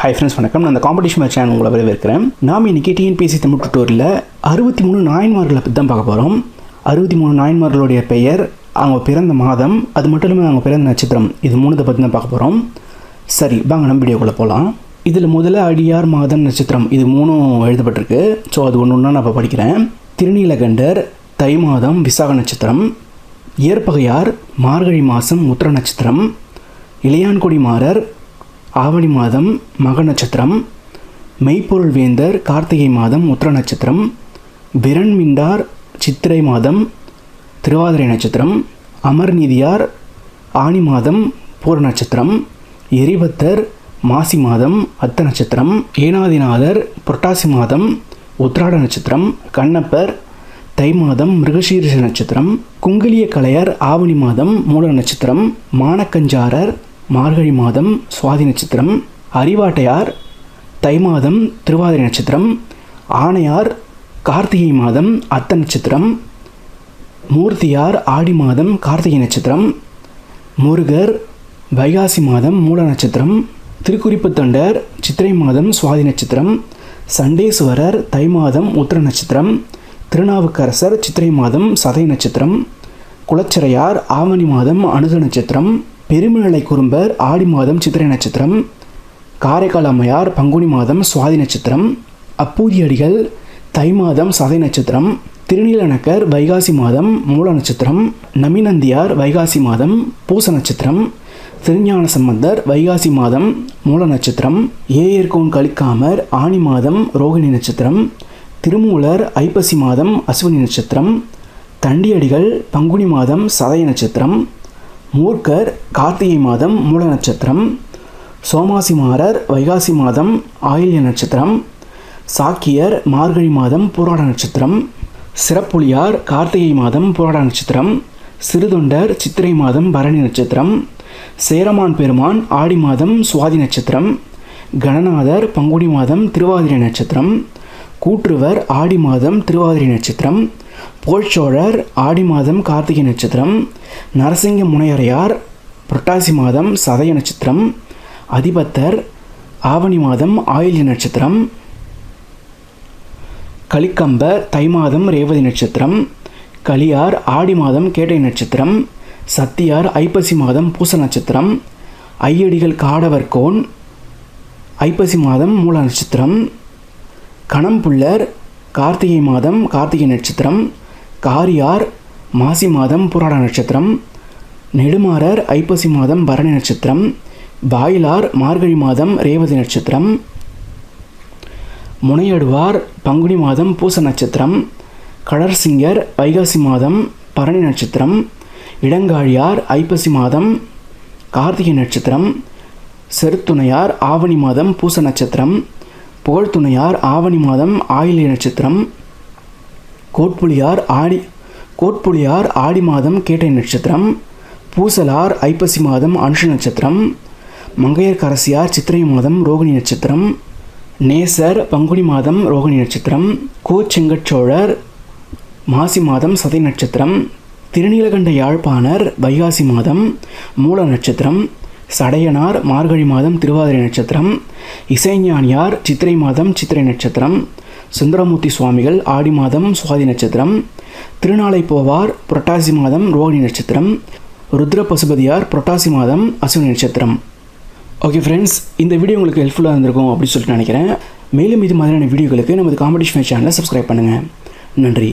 Hi friends வணக்கம். நான் அந்த காம்படிஷன் மேட்ச் சேனல் உங்களை வரவேற்கிறேன். நாம் இன்றைக்கி டிஎன்பிஎஸ்சி தமிழ் டுட்டோரியலில் 63 நாயன்மார்களை பற்றி தான் பார்க்க போகிறோம். 63 நாயன்மார்களுடைய பெயர், அவங்க பிறந்த மாதம், அது மட்டும் இல்லாமல் அவங்க பிறந்த நட்சத்திரம், இது மூணுத்தை பற்றி தான் பார்க்க போகிறோம். சரி, வாங்க நம்ம வீடியோக்குள்ளே போகலாம். இதில் முதல்ல அடியார், மாதம், நட்சத்திரம் இது மூணும் எழுதப்பட்டிருக்கு. ஸோ அது ஒன்று ஒன்றா நான் இப்போ படிக்கிறேன். திருநீலகண்டர் தை மாதம் விசாக நட்சத்திரம், ஏற்பகையார் மார்கழி மாதம் உத்திர நட்சத்திரம், இளையான்குடி மாறர் ஆவணி மாதம் மக நட்சத்திரம், மெய்ப்பொருள் வேந்தர் கார்த்திகை மாதம் உத்திர நட்சத்திரம், விரண்மிண்டார் சித்திரை மாதம் திருவாதிரை நட்சத்திரம், அமர்நீதியார் ஆனி மாதம் பூர நட்சத்திரம், எரிபத்தர் மாசி மாதம் அத்த நட்சத்திரம், ஏனாதிநாதர் புரட்டாசி மாதம் உத்திராட நட்சத்திரம், கண்ணப்பர் தை மாதம் மிருகசீரிஷ நட்சத்திரம், குங்கிலிய கலையர் ஆவணி மாதம் மூல நட்சத்திரம், மானக்கஞ்சாரர் மார்கழி மாதம் சுவாதி நட்சத்திரம், அறிவாட்டையார் தை மாதம் திருவாதிரை நட்சத்திரம், ஆணையார் கார்த்திகை மாதம் அத்த நட்சத்திரம், மூர்த்தியார் ஆடி மாதம் கார்த்திகை நட்சத்திரம், முருகர் வைகாசி மாதம் மூல நட்சத்திரம், திருக்குறிப்பு தொண்டர் சித்திரை மாதம் சுவாதி நட்சத்திரம், சண்டேஸ்வரர் தை மாதம் உத்திர நட்சத்திரம், திருநாவுக்கரசர் சித்திரை மாதம் சதய நட்சத்திரம், குலச்சிறையார் ஆவணி மாதம் அனுத நட்சத்திரம், பெருமிழலை குறும்பர் ஆடி மாதம் சித்திரை நட்சத்திரம், காரைக்கால் அம்மையார் பங்குனி மாதம் சுவாதி நட்சத்திரம், அப்பூதியடிகள் தை மாதம் சதய நட்சத்திரம், திருநீலநக்கர் வைகாசி மாதம் மூல நட்சத்திரம், நமிநந்தியார் வைகாசி மாதம் பூச நட்சத்திரம், திருஞான சம்பந்தர் வைகாசி மாதம் மூல நட்சத்திரம், ஏயர்கோன் கலிக்காமர் ஆனி மாதம் ரோகிணி நட்சத்திரம், திருமூலர் ஐப்பசி மாதம் அஸ்வினி நட்சத்திரம், தண்டியடிகள் பங்குனி மாதம் சதய நட்சத்திரம், மூர்க்கர் கார்த்திகை மாதம் மூல நட்சத்திரம், சோமாசிமாரர் வைகாசி மாதம் ஆயில்ய நட்சத்திரம், சாக்கியர் மார்கழி மாதம் பூராட நட்சத்திரம், சிறப்புலியார் கார்த்திகை மாதம் பூராட நட்சத்திரம், சிறுதொண்டர் சித்திரை மாதம் பரணி நட்சத்திரம், சேரமான் பெருமான் ஆடி மாதம் சுவாதி நட்சத்திரம், கணநாதர் பங்குனி மாதம் திருவாதிரை நட்சத்திரம், கூற்றுவர் ஆடி மாதம் திருவாதிரை நட்சத்திரம், போழ்சோழர் ஆடி மாதம் கார்த்திகை நட்சத்திரம், நரசிங்க முனையரையார் புரட்டாசி மாதம் சதய நட்சத்திரம், அதிபத்தர் ஆவணி மாதம் ஆயில்ய நட்சத்திரம், கலிக்கம்பர் தை மாதம் ரேவதி நட்சத்திரம், கலியார் ஆடி மாதம் கேட்டை நட்சத்திரம், சத்தியார் ஐப்பசி மாதம் பூச நட்சத்திரம், ஐயடிகள் காடவர்கோன் ஐப்பசி மாதம் மூல நட்சத்திரம், கணம்புள்ளர் கார்த்திகை மாதம் கார்த்திகை நட்சத்திரம், காரியார் மாசி மாதம் புராட நட்சத்திரம், நெடுமாறர் ஐப்பசி மாதம் பரணி நட்சத்திரம், வாயிலார் மார்கழி மாதம் ரேவதி நட்சத்திரம், முனையடுவார் பங்குனி மாதம் பூச நட்சத்திரம், கடற்சிங்கர் வைகாசி மாதம் பரணி நட்சத்திரம், இடங்காழியார் ஐப்பசி மாதம் கார்த்திகை நட்சத்திரம், செருத்துணையார் ஆவணி மாதம் பூச நட்சத்திரம், புகழ்துணையார் ஆவணி மாதம் ஆயில்ய நட்சத்திரம், கோட்புலியார் ஆடி மாதம் கேட்டை நட்சத்திரம், பூசலார் ஐப்பசி மாதம் அனுஷ நட்சத்திரம், மங்கையர்கரசியார் சித்திரை மாதம் ரோகிணி நட்சத்திரம், நேசர் பங்குனி மாதம் ரோகிணி நட்சத்திரம், கோச்செங்கச்சோழர் மாசி மாதம் சதை நட்சத்திரம், திருநீலகண்ட யாழ்ப்பாணர் வைகாசி மாதம் மூல நட்சத்திரம், சடையனார் மார்கழி மாதம் திருவாதிரை நட்சத்திரம், இசைஞானியார் சித்திரை மாதம் சித்திரை நட்சத்திரம், சுந்தரமூர்த்தி சுவாமிகள் ஆடி மாதம் சுவாதி நட்சத்திரம், திருநாளை போவார் புரட்டாசி மாதம் ரோகிணி நட்சத்திரம், ருத்ர பசுபதியார் புரட்டாசி மாதம் அஸ்வினி நட்சத்திரம். ஓகே ஃப்ரெண்ட்ஸ், இந்த வீடியோ உங்களுக்கு ஹெல்ப்ஃபுல்லாக இருந்திருக்கும் அப்படின்னு சொல்லிட்டு நினைக்கிறேன். மேலும் இது மாதிரியான வீடியோக்களுக்கு நமது காம்படிஷன் சேனலை சப்ஸ்கிரைப் பண்ணுங்கள். நன்றி.